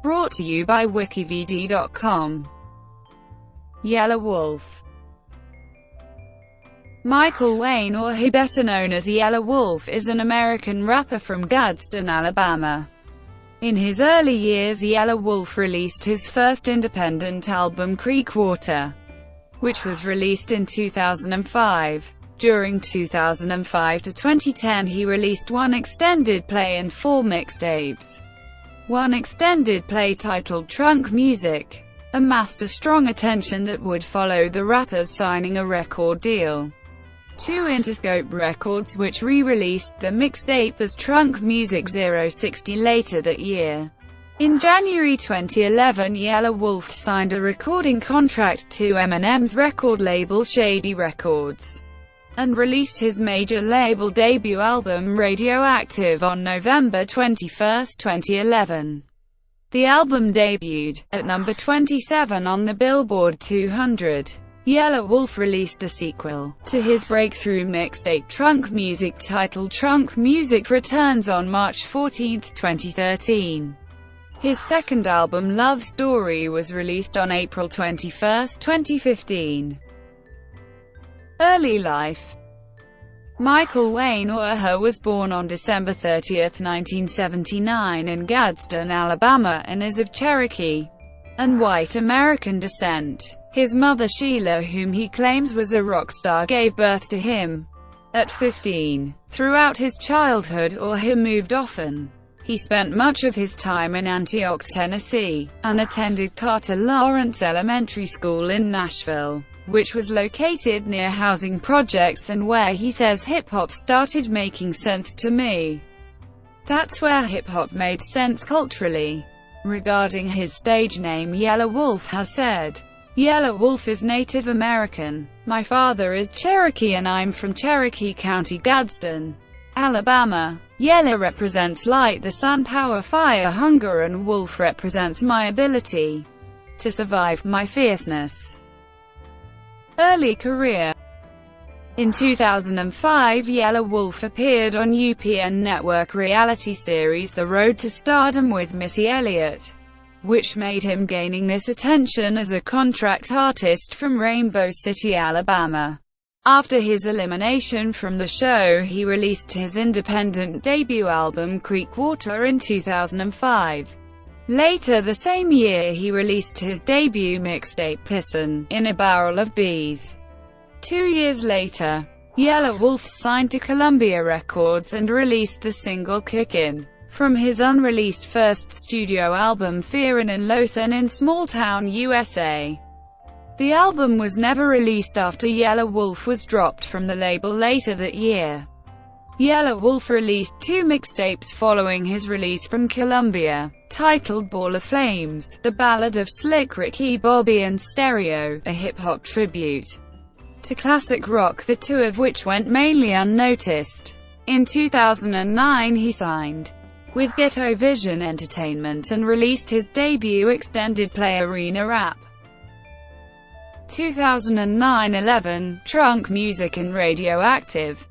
Brought to you by WikiVidi.com. Yelawolf. Michael Wayne, or he better known as Yelawolf, is an American rapper from Gadsden, Alabama. In his early years, Yelawolf released his first independent album, Creekwater, which was released in 2005. During 2005 to 2010, he released one extended play and 4 mixtapes. One extended play titled Trunk Muzik amassed a strong attention that would follow the rapper's signing a record deal to Interscope Records, which re-released the mixtape as Trunk Muzik 060 later that year. In January 2011, Yelawolf signed a recording contract to Eminem's record label Shady Records, and released his major label debut album Radioactive on November 21, 2011. The album debuted at number 27 on the Billboard 200. Yelawolf released a sequel to his breakthrough mixtape Trunk Muzik titled Trunk Muzik Returns on March 14, 2013. His second album, Love Story, was released on April 21, 2015. Early life. Michael Wayne, or he, was born on December 30, 1979 in Gadsden, Alabama, and is of Cherokee and white American descent. His mother Sheila, whom he claims was a rock star, gave birth to him at 15. Throughout his childhood, he moved often. He spent much of his time in Antioch, Tennessee, and attended Carter Lawrence Elementary School in Nashville, which was located near housing projects and where he says hip-hop started making sense to me. That's where hip-hop made sense culturally. Regarding his stage name, Yelawolf has said, "Yelawolf is Native American. My father is Cherokee and I'm from Cherokee County, Gadsden, Alabama. Yellow represents light, the sun, power, fire, hunger, and wolf represents my ability to survive, my fierceness." Early career. In 2005, Yelawolf appeared on UPN network reality series The Road to Stardom with Missy Elliott, which made him gaining this attention as a contract artist from Rainbow City, Alabama. After his elimination from the show, he released his independent debut album Creekwater in 2005. Later the same year, he released his debut mixtape Pissin' in a Barrel of Bees. 2 years later, Yelawolf signed to Columbia Records and released the single Kickin' from his unreleased first studio album Fearin' and Loathin' in Small Town, USA. The album was never released after Yelawolf was dropped from the label later that year. Yelawolf released 2 mixtapes following his release from Columbia, titled Ball of Flames, The Ballad of Slick Ricky Bobby, and Stereo, a hip-hop tribute to classic rock, the 2 of which went mainly unnoticed. In 2009 he signed with Ghetto Vision Entertainment and released his debut extended play Arena Rap. 2009-11, Trunk Muzik and Radioactive.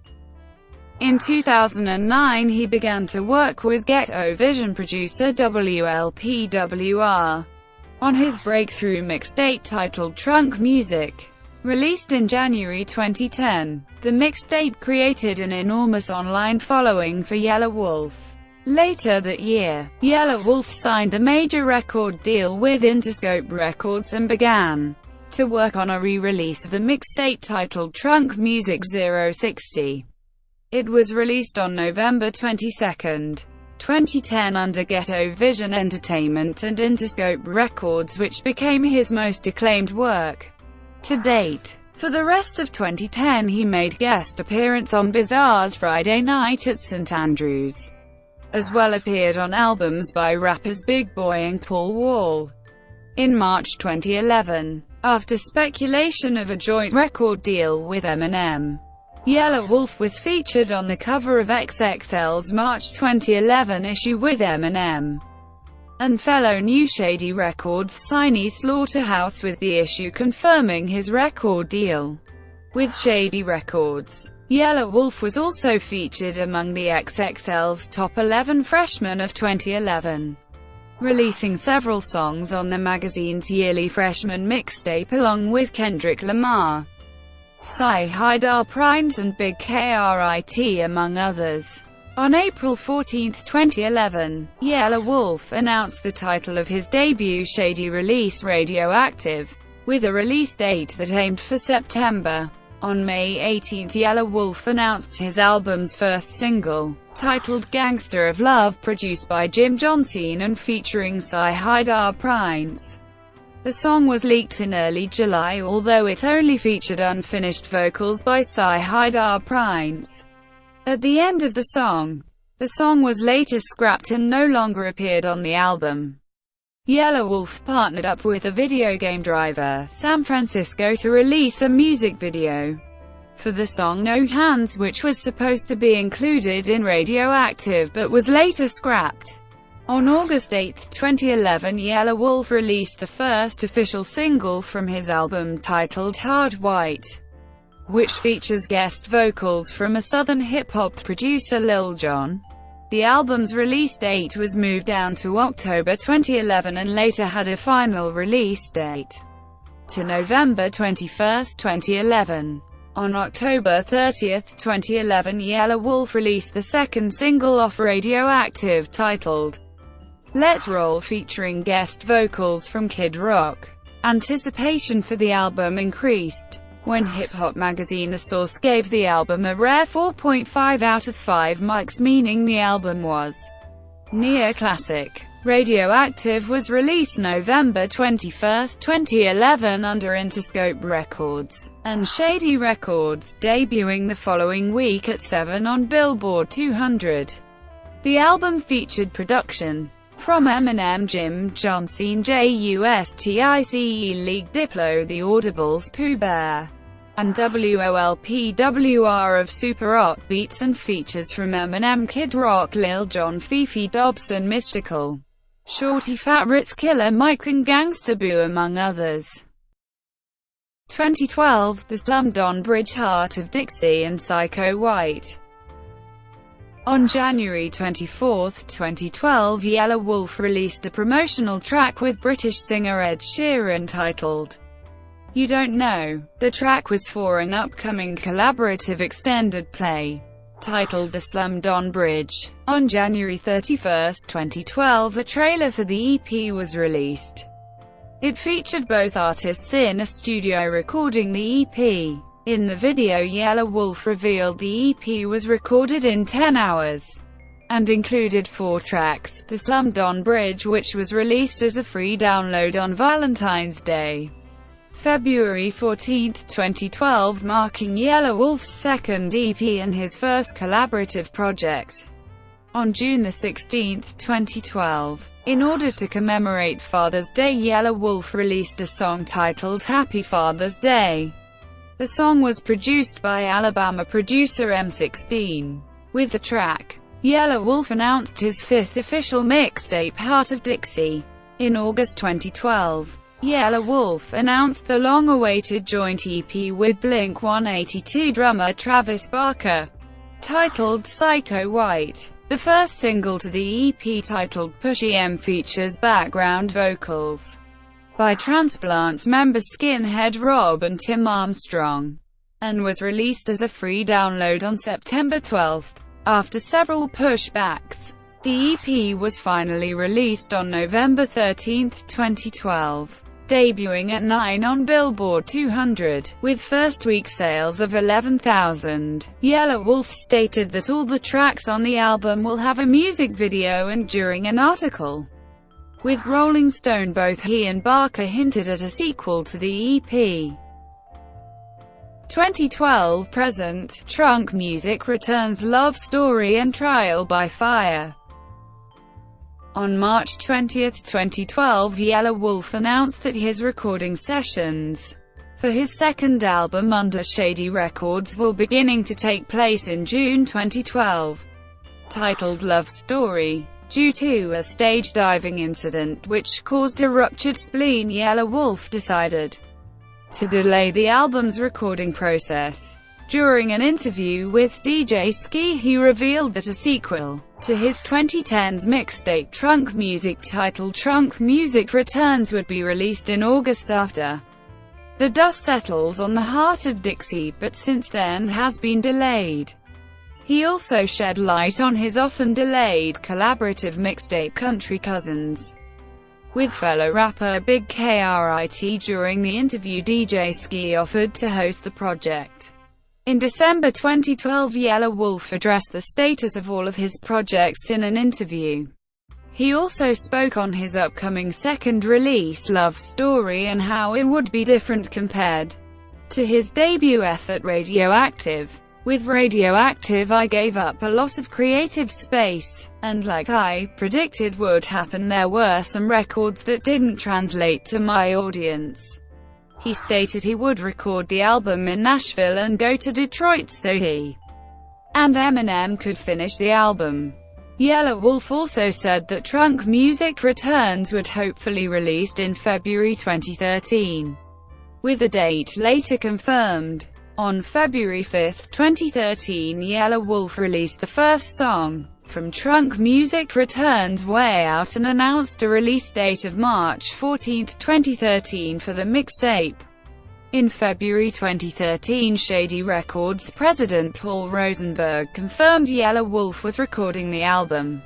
In 2009 he began to work with Ghetto Vision producer WLPWR on his breakthrough mixtape titled Trunk Muzik. Released in January 2010, the mixtape created an enormous online following for Yelawolf. Later that year, Yelawolf signed a major record deal with Interscope Records and began to work on a re-release of the mixtape titled Trunk Muzik 060. It was released on November 22, 2010 under Ghetto Vision Entertainment and Interscope Records, which became his most acclaimed work to date. For the rest of 2010 he made guest appearance on Bizarre's Friday Night at St. Andrews, as well appeared on albums by rappers Big Boi and Paul Wall. In March 2011, after speculation of a joint record deal with Eminem, Yelawolf was featured on the cover of XXL's March 2011 issue with Eminem and fellow New Shady Records signee Slaughterhouse, with the issue confirming his record deal with Shady Records. Yelawolf was also featured among the XXL's top 11 freshmen of 2011. releasing several songs on the magazine's yearly freshman mixtape along with Kendrick Lamar, Cy Hydar Prince and Big K.R.I.T. among others. On April 14, 2011, Yelawolf announced the title of his debut Shady release, Radioactive, with a release date that aimed for September. On May 18, Yelawolf announced his album's first single, titled Gangster of Love, produced by Jim Johnson and featuring Cy Hydar Prince. The song was leaked in early July, although it only featured unfinished vocals by Cy Hydar Prince. At the end of the song was later scrapped and no longer appeared on the album. Yelawolf partnered up with a video game driver, San Francisco, to release a music video for the song No Hands, which was supposed to be included in Radioactive but was later scrapped. On August 8, 2011, Yelawolf released the first official single from his album, titled Hard White, which features guest vocals from a southern hip-hop producer Lil Jon. The album's release date was moved down to October 2011 and later had a final release date to November 21, 2011. On October 30, 2011, Yelawolf released the second single off Radioactive, titled Let's Roll, featuring guest vocals from Kid Rock. Anticipation for the album increased when hip-hop magazine The Source gave the album a rare 4.5 out of 5 marks, meaning the album was near classic. Radioactive was released November 21, 2011 under Interscope Records and Shady Records, debuting the following week at 7 on Billboard 200. The album featured production from Eminem, Jim Johnson, Justic, League Diplo, The Audibles, Pooh Bear, and WOLPWR of super rock beats, and features from Eminem, Kid Rock, Lil Jon, Fifi Dobson, Mystical, Shorty Fat, Ritz, Killer Mike and Gangsta Boo among others. 2012, The Slumdog Bridge, Heart of Dixie and Psycho White. On January 24, 2012, Yelawolf released a promotional track with British singer Ed Sheeran titled You Don't Know. The track was for an upcoming collaborative extended play titled The Slumdog Bridge. On January 31, 2012, a trailer for the EP was released. It featured both artists in a studio recording the EP. In the video, Yelawolf revealed the EP was recorded in 10 hours and included 4 tracks, The Slumdog Bridge, which was released as a free download on Valentine's Day, February 14, 2012, marking Yelawolf's second EP and his first collaborative project. On June 16, 2012, in order to commemorate Father's Day, Yelawolf released a song titled Happy Father's Day. The song was produced by Alabama producer M16. With the track, Yelawolf announced his 5th official mixtape, Heart of Dixie. In August 2012, Yelawolf announced the long-awaited joint EP with Blink-182 drummer Travis Barker, titled Psycho White. The first single to the EP, titled Pushy M, features background vocals by Transplants members Skinhead Rob and Tim Armstrong, and was released as a free download on September 12. After several pushbacks, the EP was finally released on November 13, 2012, debuting at 9 on Billboard 200, with first-week sales of 11,000. Yelawolf stated that all the tracks on the album will have a music video, and during an article with Rolling Stone, both he and Barker hinted at a sequel to the EP. 2012 present, Trunk Muzik Returns, Love Story and Trial by Fire. On March 20, 2012, Yelawolf announced that his recording sessions for his second album under Shady Records will beginning to take place in June 2012, titled Love Story. Due to a stage diving incident which caused a ruptured spleen, Yelawolf decided to delay the album's recording process. During an interview with DJ Ski, he revealed that a sequel to his 2010s mixtape Trunk Muzik titled Trunk Muzik Returns would be released in August after the dust settles on the Heart of Dixie, but since then has been delayed. He also shed light on his often delayed collaborative mixtape Country Cousins with fellow rapper Big K.R.I.T. During the interview, DJ Ski offered to host the project. In December 2012, Yelawolf addressed the status of all of his projects in an interview. He also spoke on his upcoming second release, Love Story, and how it would be different compared to his debut effort, Radioactive. With Radioactive, I gave up a lot of creative space, and like I predicted would happen, there were some records that didn't translate to my audience. He stated he would record the album in Nashville and go to Detroit so he and Eminem could finish the album. Yelawolf also said that Trunk Muzik Returns would hopefully released in February 2013, with a date later confirmed. On February 5, 2013, Yelawolf released the first song from Trunk Muzik Returns, Way Out, and announced a release date of March 14, 2013 for the mixtape. In February 2013, Shady Records president Paul Rosenberg confirmed Yelawolf was recording the album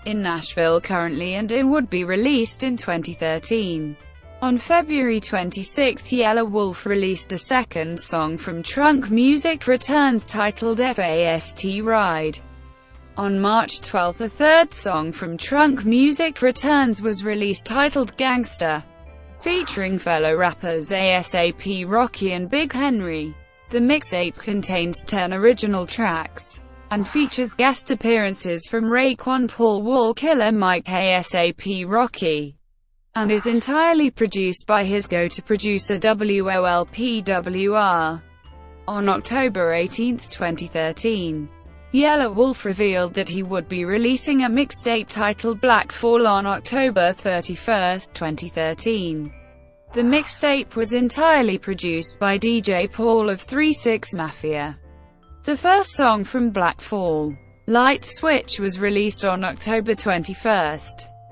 in Nashville currently and it would be released in 2013. On February 26, Yelawolf released a second song from Trunk Muzik Returns titled Fast Ride. On March 12, a third song from Trunk Muzik Returns was released titled Gangsta, featuring fellow rappers ASAP Rocky and Big Henry. The mixtape contains 10 original tracks and features guest appearances from Raekwon, Paul Wall, Killer Mike, ASAP Rocky, and is entirely produced by his go-to producer WOLPWR. On October 18, 2013, Yelawolf revealed that he would be releasing a mixtape titled Black Fall on October 31, 2013. The mixtape was entirely produced by DJ Paul of 3-6 Mafia. The first song from Black Fall, Light Switch, was released on October 21.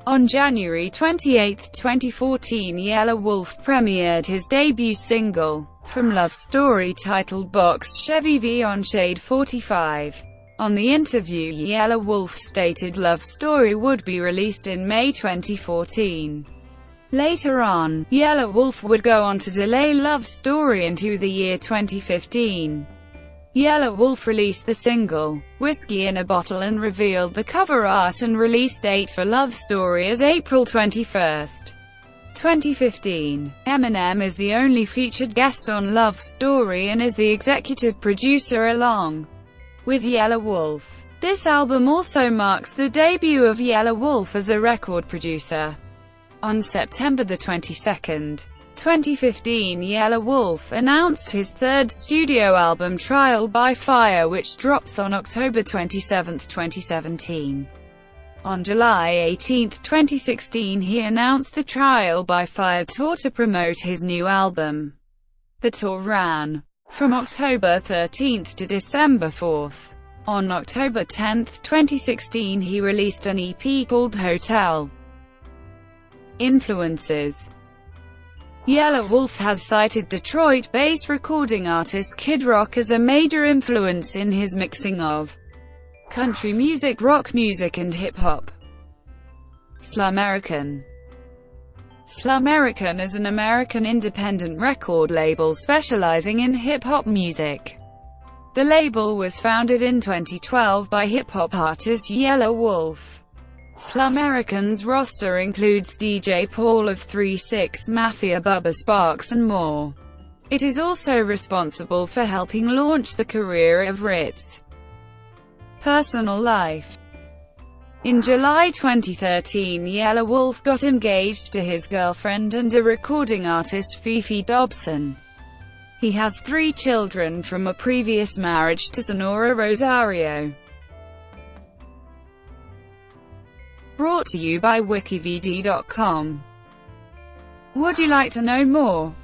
On January 28, 2014, Yelawolf premiered his debut single from Love Story titled Box Chevy V on Shade 45. On the interview, Yelawolf stated Love Story would be released in May 2014. Later on, Yelawolf would go on to delay Love Story into the year 2015. Yelawolf released the single, Whiskey in a Bottle, and revealed the cover art and release date for Love Story as April 21, 2015. Eminem is the only featured guest on Love Story and is the executive producer along with Yelawolf. This album also marks the debut of Yelawolf as a record producer. On September 22, 2015, Yelawolf announced his third studio album, Trial by Fire, which drops on October 27, 2017. On July 18, 2016, he announced the Trial by Fire tour to promote his new album. The tour ran from October 13 to December 4. On October 10, 2016, he released an EP called Hotel. Influences. Yelawolf has cited Detroit-based recording artist Kid Rock as a major influence in his mixing of country music, rock music, and hip-hop. Slumerican. Slumerican is an American independent record label specializing in hip-hop music. The label was founded in 2012 by hip-hop artist Yelawolf. Slumerican's roster includes DJ Paul of 3-6 Mafia, Bubba Sparks, and more. It is also responsible for helping launch the career of Ritz. Personal life. In July 2013, Yelawolf got engaged to his girlfriend and a recording artist, Fifi Dobson. He has 3 children from a previous marriage to Sonora Rosario. Brought to you by WikiVidi.com. Would you like to know more?